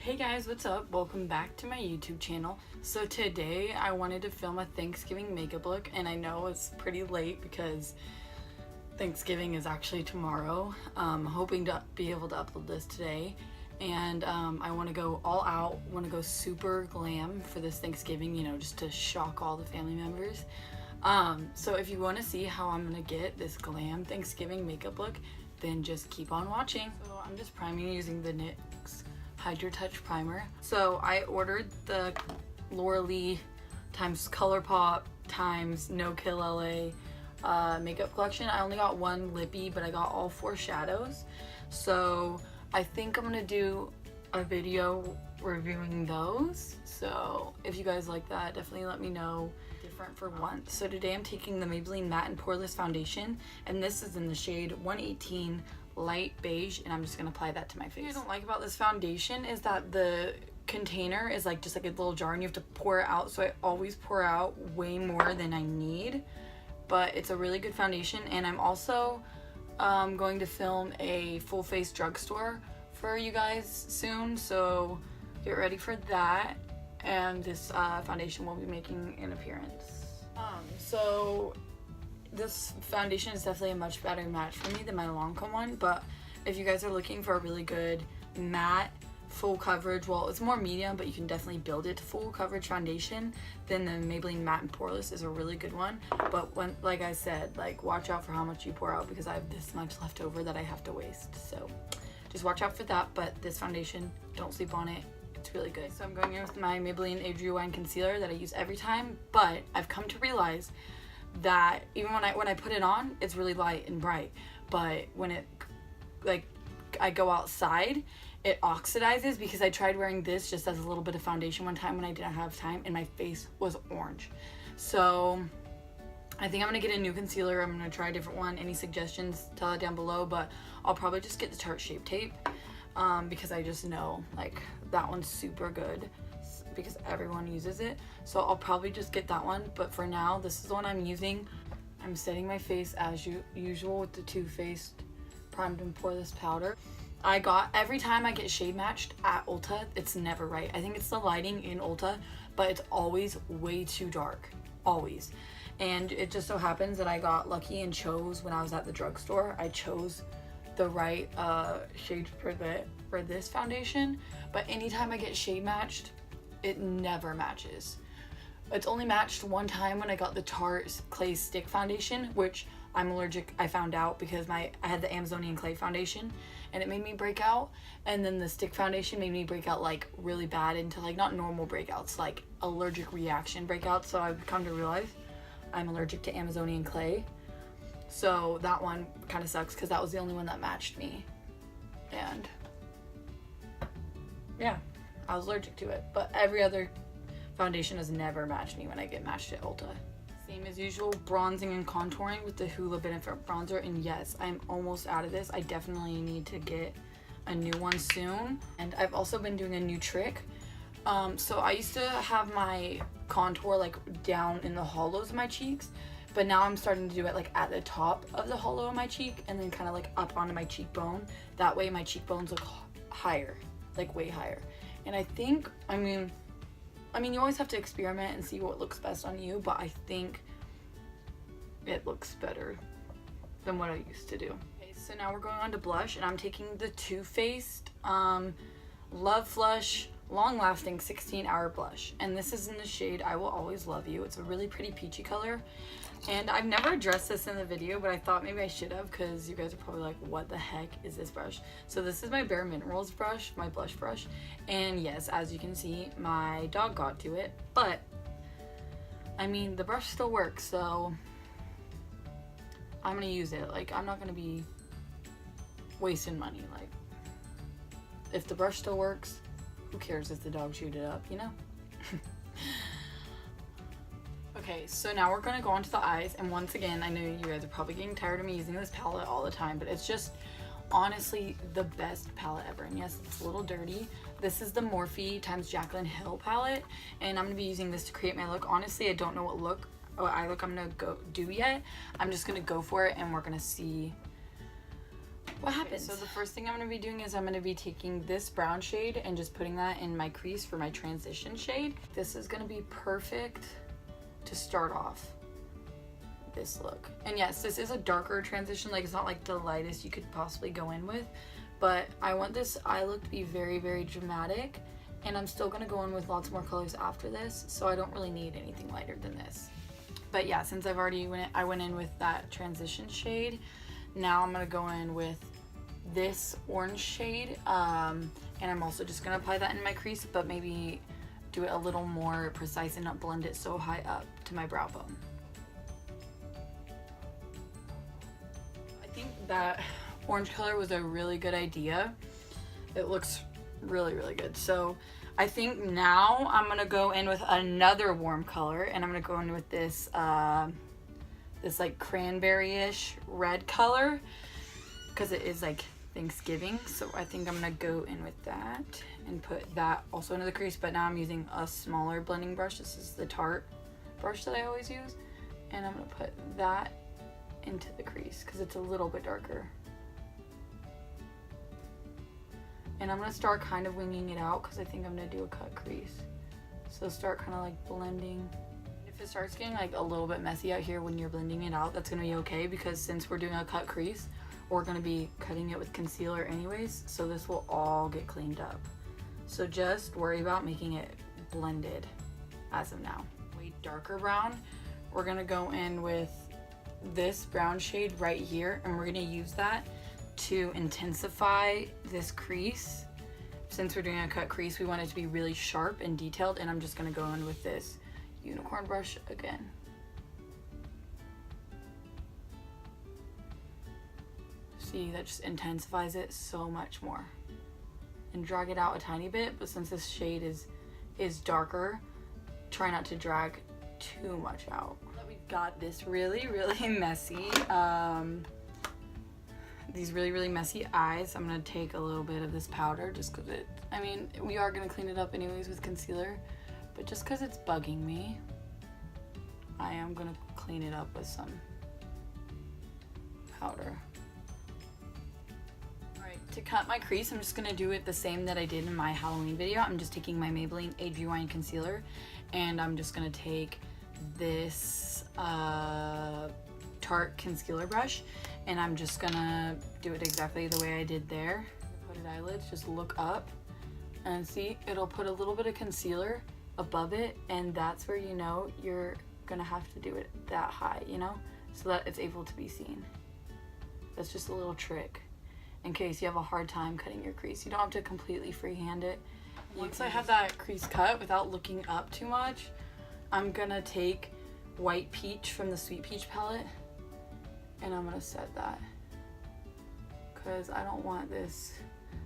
Hey guys, what's up? Welcome back to my YouTube channel. So today I wanted to film a Thanksgiving makeup look, and I know it's pretty late because Thanksgiving is actually tomorrow. Hoping to be able to upload this today, and I want to go all out, want to go super glam for this Thanksgiving, you know, just to shock all the family members. So if you want to see how I'm gonna get this glam Thanksgiving makeup look, then just keep on watching. So I'm just priming using the NYX Hydro Touch primer. So I ordered the Laura Lee times ColourPop times No Kill LA makeup collection. I only got one lippy, but I got all 4 shadows. So I think I'm gonna do a video reviewing those. So if you guys like that, definitely let me know. Different for once. So today I'm taking the Maybelline Matte and Poreless Foundation, and this is in the shade 118 Light Beige, and I'm just gonna apply that to my face. What I don't like about this foundation is that the container is like just like a little jar and you have to pour it out, so I always pour out way more than I need, but it's a really good foundation. And I'm also going to film a full face drugstore for you guys soon, so get ready for that. And this foundation will be making an appearance. So this foundation is definitely a much better match for me than my Lancome one, but if you guys are looking for a really good matte full coverage, well, it's more medium, but you can definitely build it to full coverage foundation, then the Maybelline Matte and Poreless is a really good one. But when, like I said, like watch out for how much you pour out, because I have this much left over that I have to waste, so just watch out for that. But this foundation, don't sleep on it. It's really good. So I'm going in with my Maybelline Adria Wine concealer that I use every time, but I've come to realize that even when I put it on, it's really light and bright, but when it, like, I go outside, it oxidizes, because I tried wearing this just as a little bit of foundation one time when I didn't have time, and my face was orange. So I think I'm gonna get a new concealer. I'm gonna try a different one. Any suggestions, tell it down below, but I'll probably just get the Tarte Shape Tape, because I just know like that one's super good because everyone uses it, so I'll probably just get that one. But for now, this is the one I'm using. I'm setting my face as usual with the Too Faced Primed and Poreless powder. Every time I get shade matched at Ulta, it's never right. I think it's the lighting in Ulta, but it's always way too dark, always. And it just so happens that I got lucky and chose, when I was at the drugstore, I chose the right shade for this foundation. But anytime I get shade matched, it never matches. It's only matched one time when I got the Tarte Clay Stick Foundation, which I'm allergic, I found out, because I had the Amazonian Clay Foundation and it made me break out, and then the stick foundation made me break out like really bad into like not normal breakouts, like allergic reaction breakouts. So I've come to realize I'm allergic to Amazonian Clay. So that one kind of sucks because that was the only one that matched me, and yeah, I was allergic to it. But every other foundation has never matched me when I get matched at Ulta. Same as usual, bronzing and contouring with the Hoola Benefit Bronzer. And yes, I'm almost out of this. I definitely need to get a new one soon. And I've also been doing a new trick. So I used to have my contour like down in the hollows of my cheeks, but now I'm starting to do it like at the top of the hollow of my cheek and then kind of like up onto my cheekbone. That way my cheekbones look higher, like way higher. And I think, I mean, you always have to experiment and see what looks best on you, but I think it looks better than what I used to do. Okay, so now we're going on to blush, and I'm taking the Too Faced Love Flush Long Lasting 16-Hour Blush, and this is in the shade I Will Always Love You. It's a really pretty peachy color, and I've never addressed this in the video, but I thought maybe I should have, because you guys are probably like, what the heck is this brush? So this is my Bare Minerals brush, my blush brush, and yes, as you can see, my dog got to it, but I mean, the brush still works, so I'm gonna use it. Like, I'm not gonna be wasting money. Like, if the brush still works, who cares if the dog chewed it up, you know? Okay, so now we're gonna go on to the eyes, and once again, I know you guys are probably getting tired of me using this palette all the time, but it's just honestly the best palette ever. And yes, it's a little dirty. This is the Morphe times Jaclyn Hill palette, and I'm gonna be using this to create my look. Honestly, I don't know what eye look I'm gonna do yet. I'm just gonna go for it, and we're gonna see what happens. So the first thing I'm going to be doing is I'm going to be taking this brown shade and just putting that in my crease for my transition shade. This is going to be perfect to start off this look. And yes, this is a darker transition, like it's not like the lightest you could possibly go in with, but I want this eye look to be very, very dramatic, and I'm still gonna go in with lots more colors after this, so I don't really need anything lighter than this. But yeah, since I've already I went in with that transition shade, now I'm gonna go in with this orange shade, and I'm also just gonna apply that in my crease, but maybe do it a little more precise and not blend it so high up to my brow bone. I think that orange color was a really good idea. It looks really, really good. So I think now I'm gonna go in with another warm color, and I'm gonna go in with this this like cranberry-ish red color, because it is like Thanksgiving. So I think I'm gonna go in with that and put that also into the crease, but now I'm using a smaller blending brush. This is the Tarte brush that I always use, and I'm gonna put that into the crease because it's a little bit darker. And I'm gonna start kind of winging it out because I think I'm gonna do a cut crease. So start kind of like blending. If it starts getting like a little bit messy out here when you're blending it out, that's gonna be okay, because since we're doing a cut crease, we're gonna be cutting it with concealer anyways, so this will all get cleaned up. So just worry about making it blended as of now. Way darker brown, we're gonna go in with this brown shade right here, and we're gonna use that to intensify this crease. Since we're doing a cut crease, we want it to be really sharp and detailed, and I'm just gonna go in with this unicorn brush again. See, that just intensifies it so much more. And drag it out a tiny bit, but since this shade is darker, try not to drag too much out. We've got this really, really messy these really, really messy eyes. I'm gonna take a little bit of this powder just because I mean, we are gonna clean it up anyways with concealer, but just because it's bugging me, I am gonna clean it up with some powder. Alright, to cut my crease, I'm just gonna do it the same that I did in my Halloween video. I'm just taking my Maybelline Age Rewind concealer, and I'm just gonna take this Tarte concealer brush, and I'm just gonna do it exactly the way I did there. Hooded eyelids, just look up and see, it'll put a little bit of concealer above it, and that's where you know you're gonna have to do it that high, you know, so that it's able to be seen. That's just a little trick in case you have a hard time cutting your crease. You don't have to completely freehand it. Once I have that crease cut without looking up too much, I'm gonna take White Peach from the Sweet Peach palette, and I'm gonna set that because I don't want this,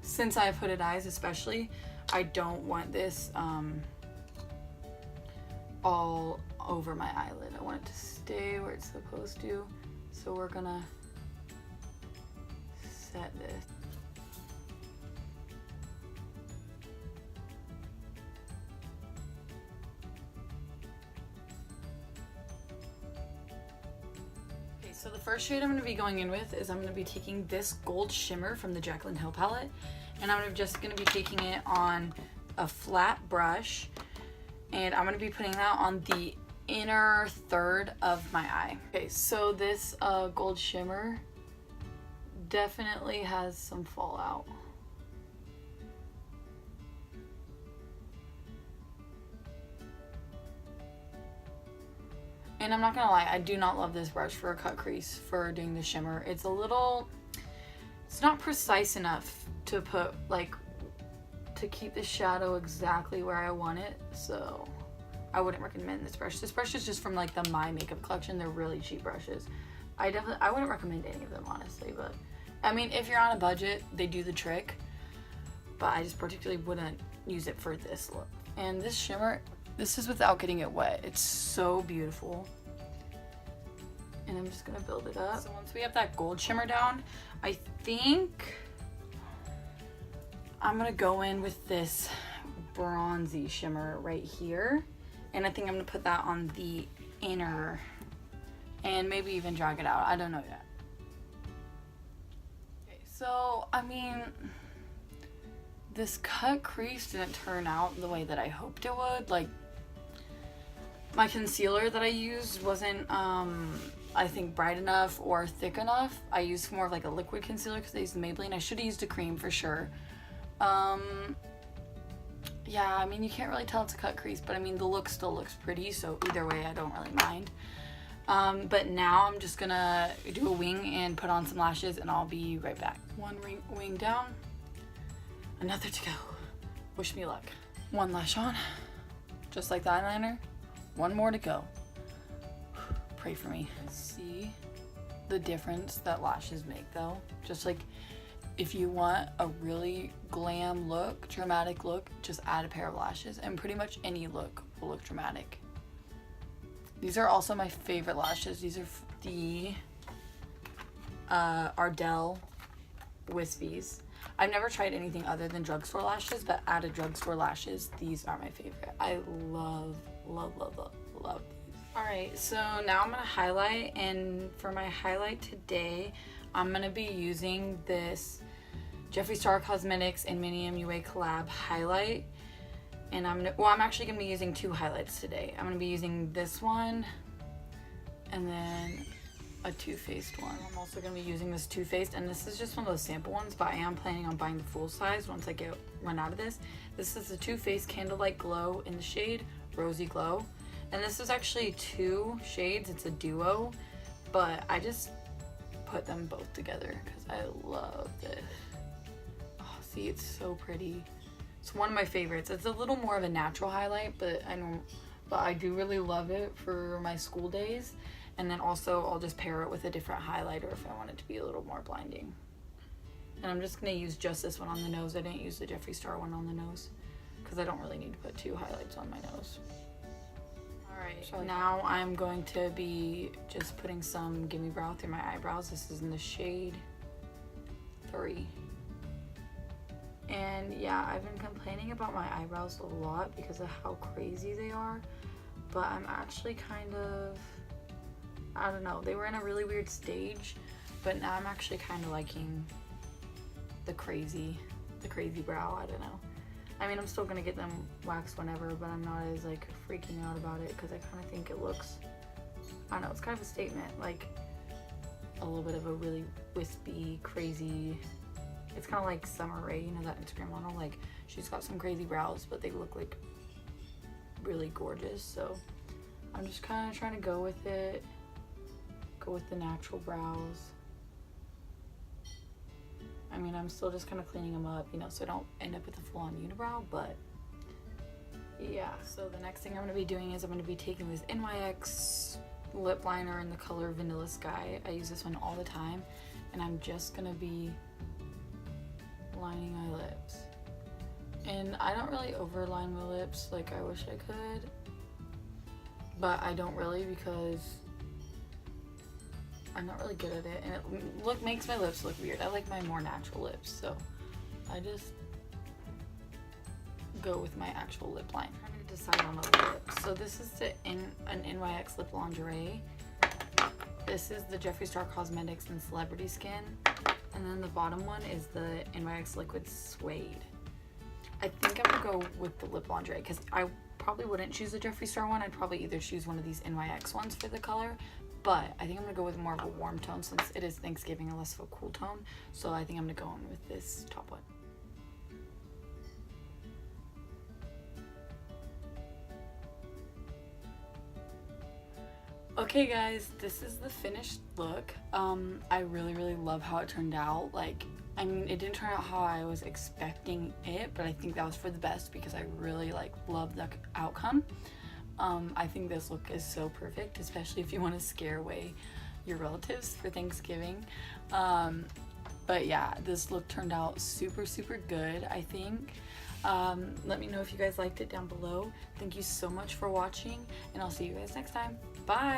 since I have hooded eyes especially, I don't want this all over my eyelid. I want it to stay where it's supposed to, so we're gonna set this. So the first shade I'm going to be going in with is I'm going to be taking this gold shimmer from the Jaclyn Hill palette, and I'm just going to be taking it on a flat brush, and I'm going to be putting that on the inner third of my eye. Okay, so this gold shimmer definitely has some fallout. And I'm not gonna lie, I do not love this brush for a cut crease for doing the shimmer. It's not precise enough to put, like, to keep the shadow exactly where I want it, so I wouldn't recommend this brush. This brush is just from like the My Makeup collection. They're really cheap brushes. I wouldn't recommend any of them, honestly, but I mean, if you're on a budget, they do the trick, but I just particularly wouldn't use it for this look. And this shimmer, this is without getting it wet. It's so beautiful. And I'm just gonna build it up. So once we have that gold shimmer down, I think I'm gonna go in with this bronzy shimmer right here. And I think I'm gonna put that on the inner and maybe even drag it out. I don't know yet. Okay, So, I mean, this cut crease didn't turn out the way that I hoped it would. Like, my concealer that I used wasn't, I think, bright enough or thick enough. I used more of like a liquid concealer because I used the Maybelline. I should have used a cream for sure. Yeah, I mean, you can't really tell it's a cut crease, but I mean, the look still looks pretty, so either way, I don't really mind. But now I'm just gonna do a wing and put on some lashes, and I'll be right back. One wing down, another to go. Wish me luck. One lash on, just like the eyeliner. One more to go. Pray for me. See the difference that lashes make, though. Just like, if you want a really glam look, dramatic look, just add a pair of lashes, and pretty much any look will look dramatic. These are also my favorite lashes. These are the Ardell Wispies. I've never tried anything other than drugstore lashes, but out of drugstore lashes, these are my favorite. I love, love, love, love, love these. Alright, so now I'm going to highlight, and for my highlight today, I'm going to be using this Jeffree Star Cosmetics and Mini MUA collab highlight. And I'm actually going to be using two highlights today. I'm going to be using this one and then a Too Faced one. I'm also going to be using this Too Faced, and this is just one of those sample ones, but I am planning on buying the full size once I run out of this. This is the Too Faced Candlelight Glow in the shade Rosy Glow. And this is actually two shades. It's a duo, but I just put them both together because I love this. Oh, see, it's so pretty. It's one of my favorites. It's a little more of a natural highlight, but I do really love it for my school days. And then also I'll just pair it with a different highlighter if I want it to be a little more blinding. And I'm just gonna use just this one on the nose. I didn't use the Jeffree Star one on the nose because I don't really need to put two highlights on my nose. Alright, so now I'm going to be just putting some Gimme Brow through my eyebrows. This is in the shade 3. And yeah, I've been complaining about my eyebrows a lot because of how crazy they are, but I'm actually kind of, I don't know, they were in a really weird stage, but now I'm actually kind of liking the crazy brow. I don't know. I mean, I'm still gonna get them waxed whenever, but I'm not as like freaking out about it because I kind of think it looks, I don't know, it's kind of a statement, like a little bit of a really wispy, crazy. It's kind of like Summer Rae, you know, that Instagram model. Like, she's got some crazy brows, but they look like really gorgeous. So I'm just kind of trying to go with it, go with the natural brows. I mean, I'm still just kind of cleaning them up, you know, so I don't end up with a full-on unibrow, but yeah. So the next thing I'm going to be doing is I'm going to be taking this NYX lip liner in the color Vanilla Sky. I use this one all the time, and I'm just going to be lining my lips. And I don't really overline my lips like I wish I could, but I don't really because I'm not really good at it, and it makes my lips look weird. I like my more natural lips, so I just go with my actual lip line. I'm trying to decide on the lips. So this is an NYX lip lingerie. This is the Jeffree Star Cosmetics and Celebrity Skin. And then the bottom one is the NYX Liquid Suede. I think I'm gonna go with the lip lingerie because I probably wouldn't choose the Jeffree Star one. I'd probably either choose one of these NYX ones for the color, but I think I'm gonna go with more of a warm tone since it is Thanksgiving and less of a cool tone. So I think I'm gonna go in with this top one. Okay guys, this is the finished look. I really love how it turned out. Like, I mean, it didn't turn out how I was expecting it, but I think that was for the best because I really love the outcome. I think this look is so perfect, especially if you want to scare away your relatives for Thanksgiving. But yeah, this look turned out super good, I think. Let me know if you guys liked it down below. Thank you so much for watching, and I'll see you guys next time. Bye!